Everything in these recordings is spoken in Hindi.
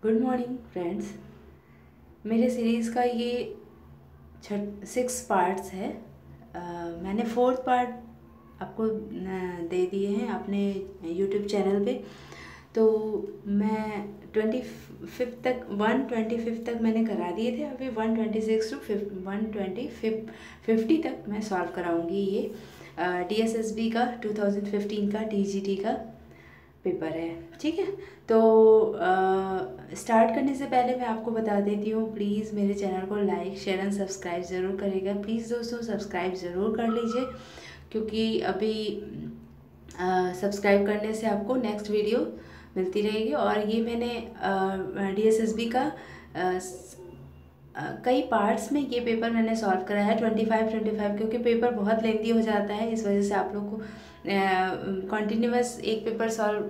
Good morning friends. मेरे सीरीज़ का ये 6 पार्ट्स है। मैंने 4th पार्ट आपको दे दिए हैं अपने यूट्यूब चैनल पे। तो मैं 25 तक 125 तक मैंने करा दिए थे। अभी 126 टू 150 तक मैं सॉल्व कराऊंगी। ये DSSB का 2015 का TGT का पेपर है। ठीक है, तो स्टार्ट करने से पहले मैं आपको बता देती हूँ, प्लीज़ मेरे चैनल को लाइक शेयर एंड सब्सक्राइब ज़रूर करिएगा। प्लीज़ दोस्तों सब्सक्राइब ज़रूर कर लीजिए, क्योंकि अभी सब्सक्राइब करने से आपको नेक्स्ट वीडियो मिलती रहेगी। और ये मैंने DSSB का कई पार्ट्स में ये पेपर मैंने सॉल्व कराया है 25 क्योंकि पेपर बहुत लेंथी हो जाता है। इस वजह से आप लोग को कंटिन्यूअस एक पेपर सॉल्व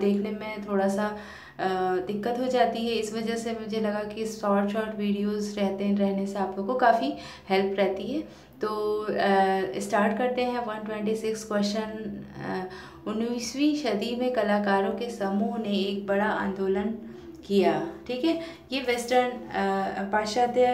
देखने में थोड़ा सा दिक्कत हो जाती है। इस वजह से मुझे लगा कि शॉर्ट वीडियोस रहने से आप लोग को काफ़ी हेल्प रहती है। तो स्टार्ट करते हैं। 126 क्वेश्चन। 19वीं सदी में कलाकारों के समूह ने एक बड़ा आंदोलन किया। ठीक है, ये वेस्टर्न पाश्चात्य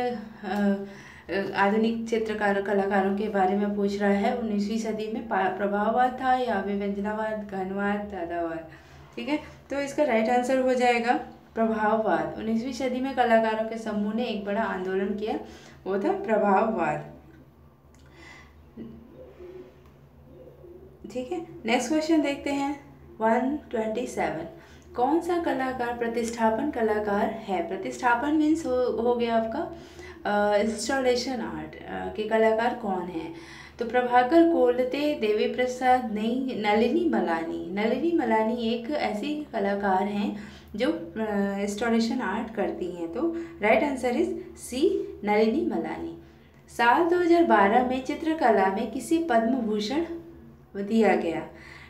आधुनिक चित्रकार कलाकारों के बारे में पूछ रहा है। 19वीं सदी में प्रभाववाद था या विव्यंजनावाद, घनवाद, दादावाद। ठीक है, तो इसका राइट आंसर हो जाएगा प्रभाववाद। 19वीं सदी में कलाकारों के समूह ने एक बड़ा आंदोलन किया, वो था प्रभाववाद। ठीक है, नेक्स्ट क्वेश्चन देखते हैं। 127 कौन सा कलाकार प्रतिष्ठापन कलाकार है? प्रतिष्ठापन मीन्स हो गया आपका इंस्टॉलेशन आर्ट के कलाकार कौन है? तो प्रभाकर कोलते, देवी प्रसाद, नलिनी मलानी। नलिनी मलानी एक ऐसी कलाकार हैं जो इंस्टॉलेशन आर्ट करती हैं। तो right answer is C, Nalini Malani. साल 2012 में चित्रकला में किसी पद्म भूषण दिया गया।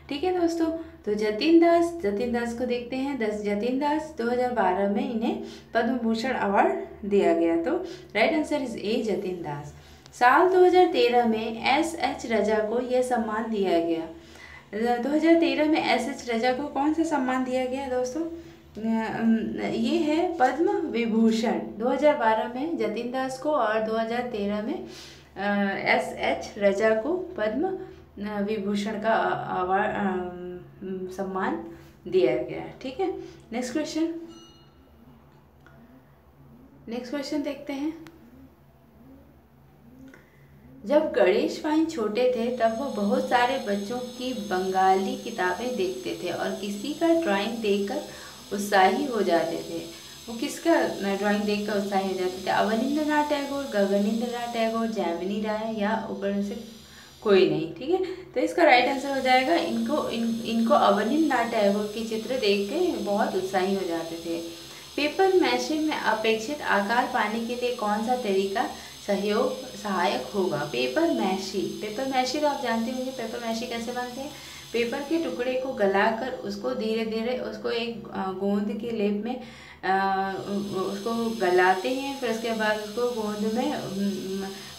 ठीक है दोस्तों, तो जतिन दास को देखते हैं। जतिन दास 2012 में इन्हें पद्म भूषण अवार्ड दिया गया। तो right answer is A, Jatin Das. साल 2013 में SH रजा को यह सम्मान दिया गया। 2013 में SH रजा को कौन सा सम्मान दिया गया दोस्तों? ये है पद्म विभूषण। 2012 में जतिन दास को और 2013 में SH रजा को पद्म विभूषण का सम्मान दिया गया है। ठीक है, नेक्स्ट क्वेश्चन देखते हैं। जब गणेश भाई छोटे थे तब वो बहुत सारे बच्चों की बंगाली किताबें देखते थे और किसी का ड्राइंग देखकर उत्साही हो जाते थे। वो किसका ड्राइंग देखकर उत्साही हो जाते थे? अवनींद्रनाथ टैगोर, गगनेंद्रनाथ टैगोर, जैमिनी राय या ऊपर से कोई नहीं। ठीक है, तो इसका राइट आंसर हो जाएगा इनको अवनींद्रनाथ टैगोर के चित्र देख के बहुत उत्साही हो जाते थे। पेपर मैशे में अपेक्षित आकार पाने के लिए कौन सा तरीका सहायक होगा? पेपर मैशी तो आप जानते होंगे पेपर मैशी कैसे बनते हैं। पेपर के टुकड़े को गलाकर उसको धीरे धीरे उसको एक गोंद के लेप में उसको गलाते हैं। फिर उसके बाद उसको गोंद में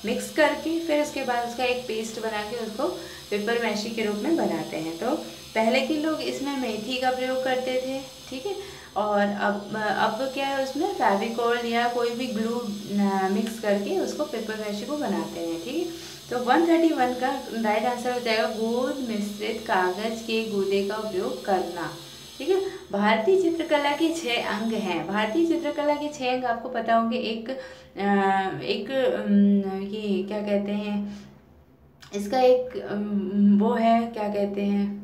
मिक्स करके फिर उसके बाद उसका एक पेस्ट बना के उसको पेपर मैशी के रूप में बनाते हैं। तो पहले के लोग इसमें मेथी का प्रयोग करते थे। ठीक है, और अब क्या है, उसमें फेविकोल या कोई भी ग्लू मिक्स करके उसको पेपर मैशी को बनाते हैं। ठीक है, तो 131 का राइट आंसर हो जाएगा गोंद मिश्रित कागज के गूदे का उपयोग करना। ठीक है, भारतीय चित्रकला के 6 अंग हैं। भारतीय चित्रकला के 6 अंग आपको पता होंगे। एक ये क्या कहते हैं, इसका एक वो है, क्या कहते हैं,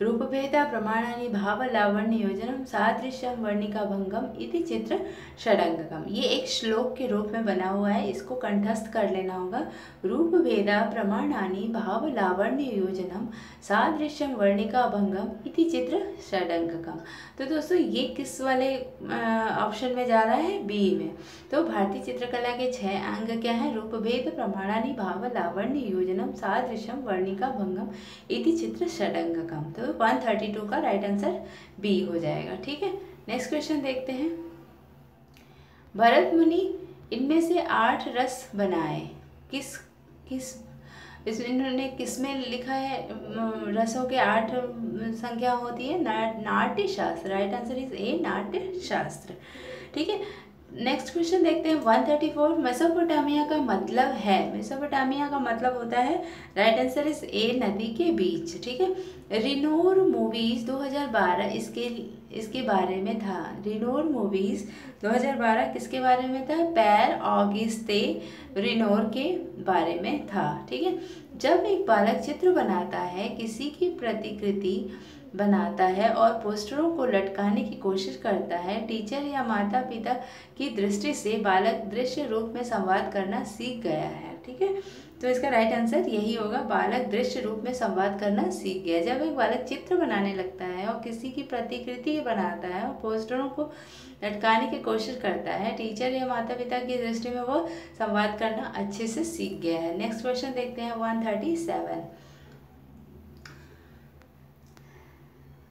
रूपभेदा प्रमाणानि भाव लावण्य योजनम सादृश्यम वर्णिका भंगम इति चित्र षडंगकम। ये एक श्लोक के रूप में बना हुआ है, इसको कंठस्थ कर लेना होगा। रूपभेदा प्रमाणानि भाव लावण्य योजनम सादृश्यम वर्णिका भंगम इति चित्र षडंगकम। तो दोस्तों ये किस वाले ऑप्शन में जा रहा है? बी में। तो भारतीय चित्रकला के 6 अंग क्या है? रूपभेद प्रमाणानि भाव लावण्य योजनम सादृश्यम वर्णिका भंगम इति चित्र षडंगकम। तो 132 का राइट आंसर बी हो जाएगा। ठीक है, नेक्स्ट क्वेश्चन देखते हैं। भरत मुनि इनमें से 8 रस बनाए, किस इसमें इन्होंने किसमें लिखा है? रसों के 8 संख्या होती है, नाट्य शास्त्र। राइट आंसर इज ए, नाट्य शास्त्र। ठीक है, नेक्स्ट क्वेश्चन देखते हैं 134। मेसोपोटामिया का मतलब है, मेसोपोटामिया का मतलब होता है, राइट आंसर इज ए, नदी के बीच। ठीक है, रिनोर मूवीज 2012 इसके बारे में था। रिनोर मूवीज 2012 किसके बारे में था? पैर ऑगिस्ते रिनोर के बारे में था। ठीक है, जब एक बालक चित्र बनाता है, किसी की प्रतिकृति बनाता है और पोस्टरों को लटकाने की कोशिश करता है, टीचर या माता पिता की दृष्टि से बालक दृश्य रूप में संवाद करना सीख गया है। ठीक है, तो इसका राइट आंसर यही होगा, बालक दृश्य रूप में संवाद करना सीख गया। जब एक बालक चित्र बनाने लगता है और किसी की प्रतिकृति बनाता है और पोस्टरों को लटकाने की कोशिश करता है, टीचर या माता पिता की दृष्टि में वो संवाद करना अच्छे से सीख गया है। नेक्स्ट क्वेश्चन देखते हैं 137।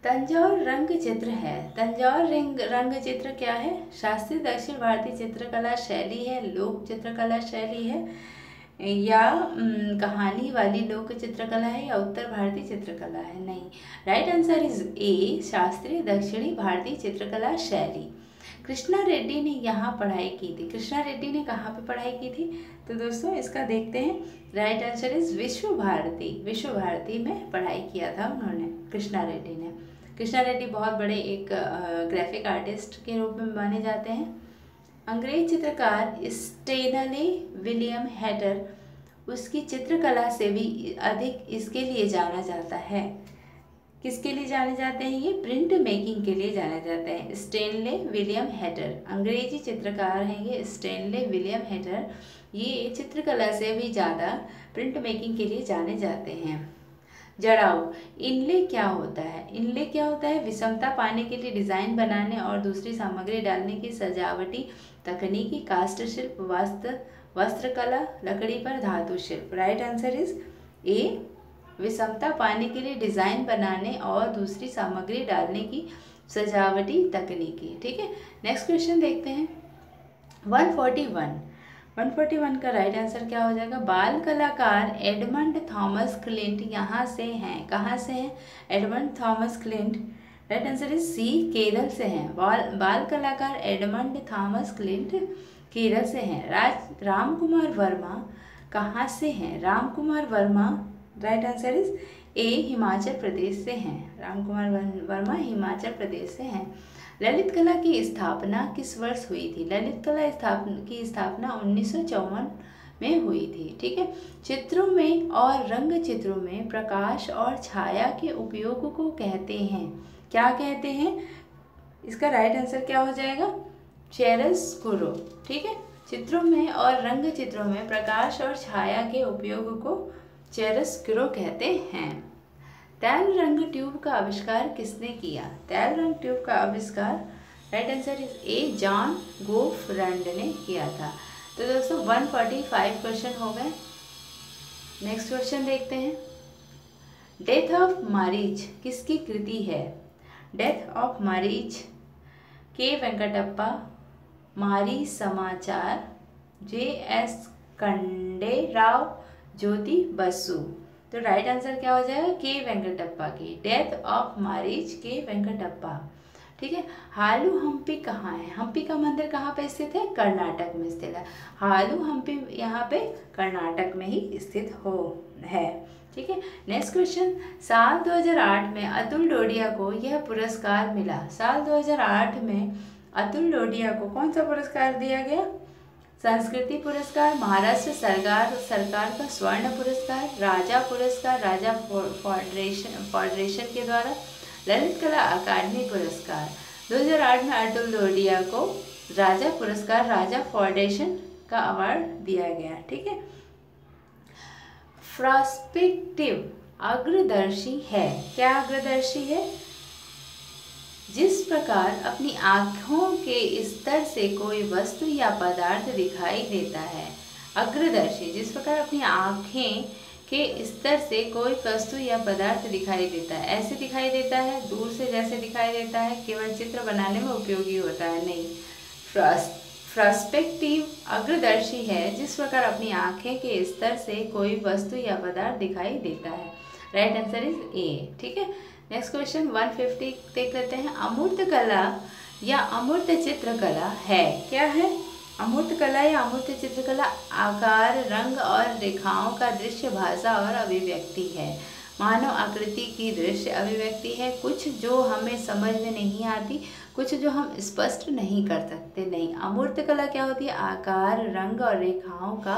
तंजौर रंग चित्र है। तंजौर रंग चित्र क्या है? शास्त्रीय दक्षिण भारतीय चित्रकला शैली है, लोक चित्रकला शैली है, या कहानी वाली लोक चित्रकला है, या उत्तर भारतीय चित्रकला है? नहीं, राइट आंसर इज ए, शास्त्रीय दक्षिणी भारतीय चित्रकला शैली। कृष्णा रेड्डी ने यहाँ पढ़ाई की थी। कृष्णा रेड्डी ने कहाँ पे पढ़ाई की थी? तो दोस्तों इसका देखते हैं, राइट आंसर इज विश्व भारती। विश्व भारती में पढ़ाई किया था उन्होंने, कृष्णा रेड्डी ने। कृष्णा रेड्डी बहुत बड़े एक ग्राफिक आर्टिस्ट के रूप में माने जाते हैं। अंग्रेज चित्रकार स्टेनले विलियम हैटर उसकी चित्रकला से भी अधिक इसके लिए जाना जाता है। किसके लिए जाने जाते हैं? ये प्रिंट मेकिंग के लिए जाने जाते हैं। स्टेनले विलियम हैटर अंग्रेजी चित्रकार हैं ये, स्टेनले विलियम हैटर। ये चित्रकला से भी ज़्यादा प्रिंट मेकिंग के लिए जाने जाते हैं। जड़ाऊ इनले क्या होता है? इनले क्या होता है? विषमता पाने के लिए डिज़ाइन बनाने और दूसरी सामग्री डालने की सजावटी तकनीकी, कास्ट शिल्प, वस्त्रकला, लकड़ी पर धातु शिल्प। राइट आंसर इज ए, विषमता पाने के लिए डिज़ाइन बनाने और दूसरी सामग्री डालने की सजावटी तकनीकी। ठीक है, नेक्स्ट क्वेश्चन देखते हैं 141 का राइट आंसर क्या हो जाएगा? बाल कलाकार एडमंड थॉमस क्लिंट यहाँ से हैं। कहाँ से हैं? Edmund Thomas Clint, right answer is C, Kerala से हैं। बाल कलाकार एडमंड थॉमस क्लिंट केरल से हैं। राम कुमार वर्मा कहाँ से हैं? Ram Kumar Verma, right answer is A, Himachal Pradesh से हैं। राम कुमार वर्मा हिमाचल प्रदेश से हैं। ललित कला की स्थापना किस वर्ष हुई थी? ललित कला की स्थापना 1954 में हुई थी। ठीक है, चित्रों में और रंग चित्रों में प्रकाश और छाया के उपयोग को कहते हैं, क्या कहते हैं? इसका राइट आंसर क्या हो जाएगा? चियरोस्कुरो। ठीक है, चित्रों में और रंग चित्रों में प्रकाश और छाया के उपयोग को चियरोस्कुरो कहते हैं। तैल रंग ट्यूब का आविष्कार किसने किया? तैल रंग ट्यूब का आविष्कार, right answer is A, John गोफरैंड ने किया था। तो दोस्तों 145 क्वेश्चन हो गए। नेक्स्ट क्वेश्चन देखते हैं, डेथ ऑफ मारीच किसकी कृति है? डेथ ऑफ मारीच के वेंकटप्पा, मारी समाचार, JS खंडेराव, ज्योति बसु। तो राइट आंसर क्या हो जाएगा? के वेंकटप्पा की, डेथ ऑफ मारीच के वेंकटप्पा। ठीक है, हालू हम्पी कहाँ है? हम्पी का मंदिर कहाँ पे स्थित है? कर्नाटक में स्थित है। हालू हम्पी यहाँ पे कर्नाटक में ही स्थित है। ठीक है, नेक्स्ट क्वेश्चन, साल 2008 में अतुल डोडिया को यह पुरस्कार मिला। साल 2008 में अतुल डोडिया को कौन सा पुरस्कार दिया गया? संस्कृति पुरस्कार, महाराष्ट्र सरकार का स्वर्ण पुरस्कार, राजा पुरस्कार, राजा फेडरेशन के द्वारा, ललित कला अकादमी पुरस्कार। 2008 में अतुल डोडिया को राजा पुरस्कार, राजा फेडरेशन का अवार्ड दिया गया। ठीक है, पर्सपेक्टिव अग्रदर्शी है। क्या अग्रदर्शी है? जिस प्रकार अपनी आँखों के स्तर से कोई वस्तु या पदार्थ दिखाई देता है। अग्रदर्शी जिस प्रकार अपनी आँखें के स्तर से कोई वस्तु या पदार्थ दिखाई देता है। ऐसे दिखाई देता है, दूर से जैसे दिखाई देता है, केवल चित्र बनाने में उपयोगी होता है, नहीं। पर्सपेक्टिव अग्रदर्शी है, जिस प्रकार अपनी आंखें के स्तर से कोई वस्तु या पदार्थ दिखाई देता है। राइट आंसर इज ए। ठीक है, नेक्स्ट क्वेश्चन 150 देख लेते हैं। अमूर्त कला या अमूर्त चित्रकला है, क्या है? अमूर्त कला या अमूर्त चित्रकला आकार, रंग और रेखाओं का दृश्य भाषा और अभिव्यक्ति है। मानव आकृति की दृश्य अभिव्यक्ति है, कुछ जो हमें समझ में नहीं आती, कुछ जो हम स्पष्ट नहीं कर सकते। नहीं, अमूर्त कला क्या होती है? आकार, रंग और रेखाओं का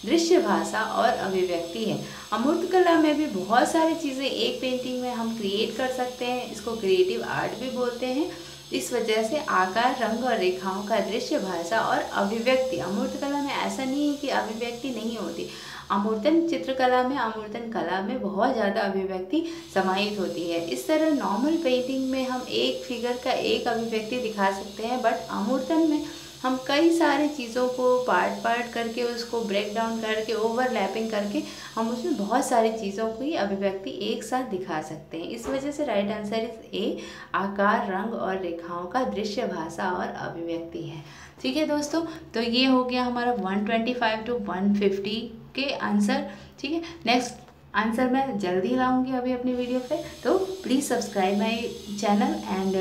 दृश्य भाषा और अभिव्यक्ति है। अमूर्त कला में भी बहुत सारी चीज़ें एक पेंटिंग में हम क्रिएट कर सकते हैं, इसको क्रिएटिव आर्ट भी बोलते हैं। इस वजह से आकार, रंग और रेखाओं का दृश्य भाषा और अभिव्यक्ति, अमूर्त कला में ऐसा नहीं है कि अभिव्यक्ति नहीं होती। अमूर्तन चित्रकला में, अमूर्तन कला में बहुत ज़्यादा अभिव्यक्ति समाहित होती है। इस तरह नॉर्मल पेंटिंग में हम एक फिगर का एक अभिव्यक्ति दिखा सकते हैं, बट अमूर्तन में हम कई सारी चीज़ों को पार्ट करके, उसको ब्रेक डाउन करके, ओवरलैपिंग करके हम उसमें बहुत सारी चीज़ों की अभिव्यक्ति एक साथ दिखा सकते हैं। इस वजह से राइट आंसर इज ए, आकार, रंग और रेखाओं का दृश्य भाषा और अभिव्यक्ति है। ठीक है दोस्तों, तो ये हो गया हमारा 125 to 150 के आंसर। ठीक है, नेक्स्ट आंसर मैं जल्दी लाऊंगी अभी अपनी वीडियो पे, तो please subscribe my channel and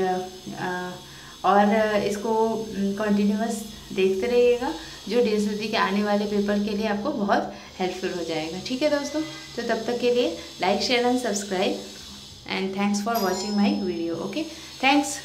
और इसको कंटिन्यूअस देखते रहिएगा, जो DSSB के आने वाले पेपर के लिए आपको बहुत हेल्पफुल हो जाएगा। ठीक है दोस्तों, तो तब तक के लिए like, share and subscribe and thanks for watching my video. Okay, thanks.